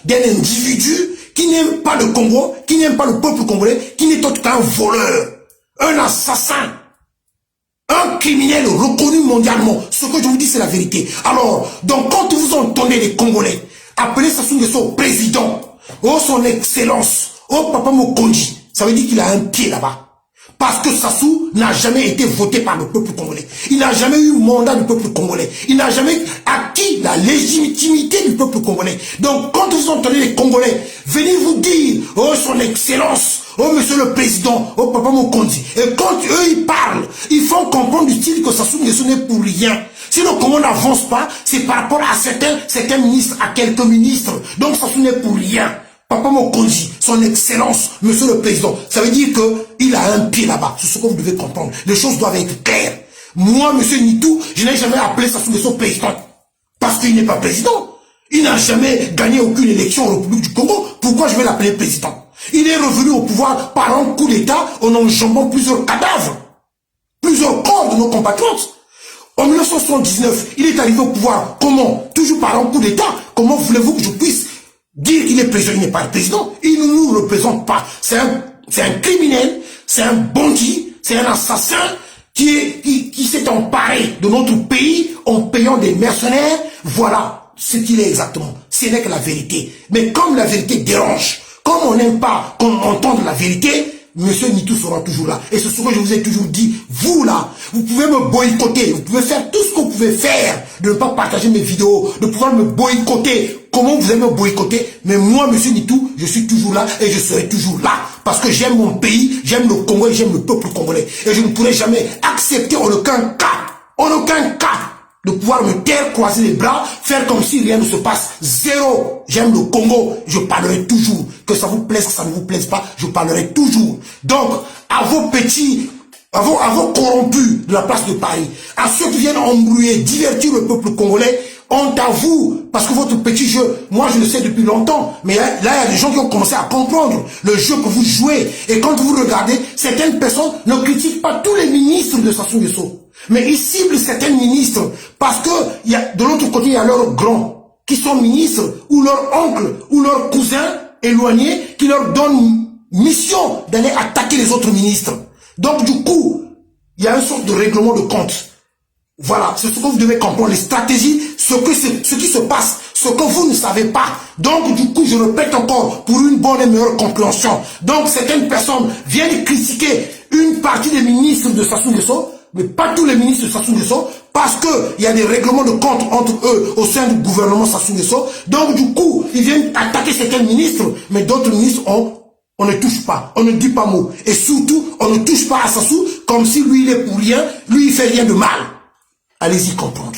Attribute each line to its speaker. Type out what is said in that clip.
Speaker 1: d'un individu qui n'aime pas le Congo, qui n'aime pas le peuple congolais, qui n'est autre qu'un voleur, un assassin, un criminel reconnu mondialement. Ce que je vous dis, c'est la vérité. Alors, donc quand vous entendez les Congolais appeler Sassou Nguesso président, oh son excellence, oh Papa Mokonji, ça veut dire qu'il a un pied là-bas. Parce que Sassou n'a jamais été voté par le peuple congolais. Il n'a jamais eu mandat du peuple congolais. Il n'a jamais acquis la légitimité du peuple congolais. Donc, quand vous entendez les Congolais venir vous dire, oh son excellence, oh monsieur le président, oh Papa Mokonzi, et quand eux ils parlent, ils font comprendre du style que Sassou Nguesso n'est pour rien. Si le Congo n'avance pas, c'est par rapport à certains ministres, à quelques ministres. Donc Sassou n'est pour rien. Papa Mokonzi, son excellence, monsieur le président, ça veut dire qu'il a un pied là-bas. C'est ce que vous devez comprendre. Les choses doivent être claires. Moi, monsieur Nitou, je n'ai jamais appelé Sassou Nguesso président. Parce qu'il n'est pas président. Il n'a jamais gagné aucune élection en République du Congo. Pourquoi je vais l'appeler président? Il est revenu au pouvoir par un coup d'État en enjambant plusieurs cadavres, plusieurs corps de nos compatriotes. En 1979, il est arrivé au pouvoir. Comment? Toujours par un coup d'État. Comment voulez-vous que je puisse dire qu'il est président? Il n'est pas le président. Il ne nous représente pas. C'est un criminel, c'est un bandit, c'est un assassin qui s'est emparé de notre pays en payant des mercenaires. Voilà ce qu'il est exactement. Ce n'est que la vérité. Mais comme la vérité dérange, comme on n'aime pas qu'on entende la vérité, monsieur Nitou sera toujours là. Et c'est ce que je vous ai toujours dit. Vous là, vous pouvez me boycotter. Vous pouvez faire tout ce que vous pouvez faire. De ne pas partager mes vidéos. De pouvoir me boycotter. Comment vous allez me boycotter? Mais moi, monsieur Nitou, je suis toujours là et je serai toujours là. Parce que j'aime mon pays, j'aime le Congo et j'aime le peuple congolais. Et je ne pourrai jamais accepter en aucun cas, de pouvoir me taire, croiser les bras, faire comme si rien ne se passe. Zéro. J'aime le Congo. Je parlerai toujours. Que ça vous plaise, que ça ne vous plaise pas, je parlerai toujours. Donc, à vos petits, à vos corrompus de la place de Paris, à ceux qui viennent embrouiller, divertir le peuple congolais, honte à vous, parce que votre petit jeu, moi je le sais depuis longtemps, mais là il y a des gens qui ont commencé à comprendre le jeu que vous jouez. Et quand vous regardez, certaines personnes ne critiquent pas tous les ministres de Sassou Nguesso, mais ils ciblent certains ministres, parce que de l'autre côté, il y a leurs grands, qui sont ministres, ou leurs oncles, ou leurs cousins éloignés, qui leur donnent mission d'aller attaquer les autres ministres. Donc du coup, il y a une sorte de règlement de compte. Voilà, c'est ce que vous devez comprendre, les stratégies, ce qui se passe, ce que vous ne savez pas. Donc, du coup, je répète encore, pour une bonne et meilleure compréhension. Donc, certaines personnes viennent critiquer une partie des ministres de Sassou Nguesso, mais pas tous les ministres de Sassou Nguesso, parce qu'il y a des règlements de compte entre eux au sein du gouvernement Sassou Nguesso. Donc, du coup, ils viennent attaquer certains ministres, mais d'autres ministres on ne touche pas, on ne dit pas mot. Et surtout, on ne touche pas à Sassou comme si lui, il est pour rien, lui, il fait rien de mal. Allez-y comprendre.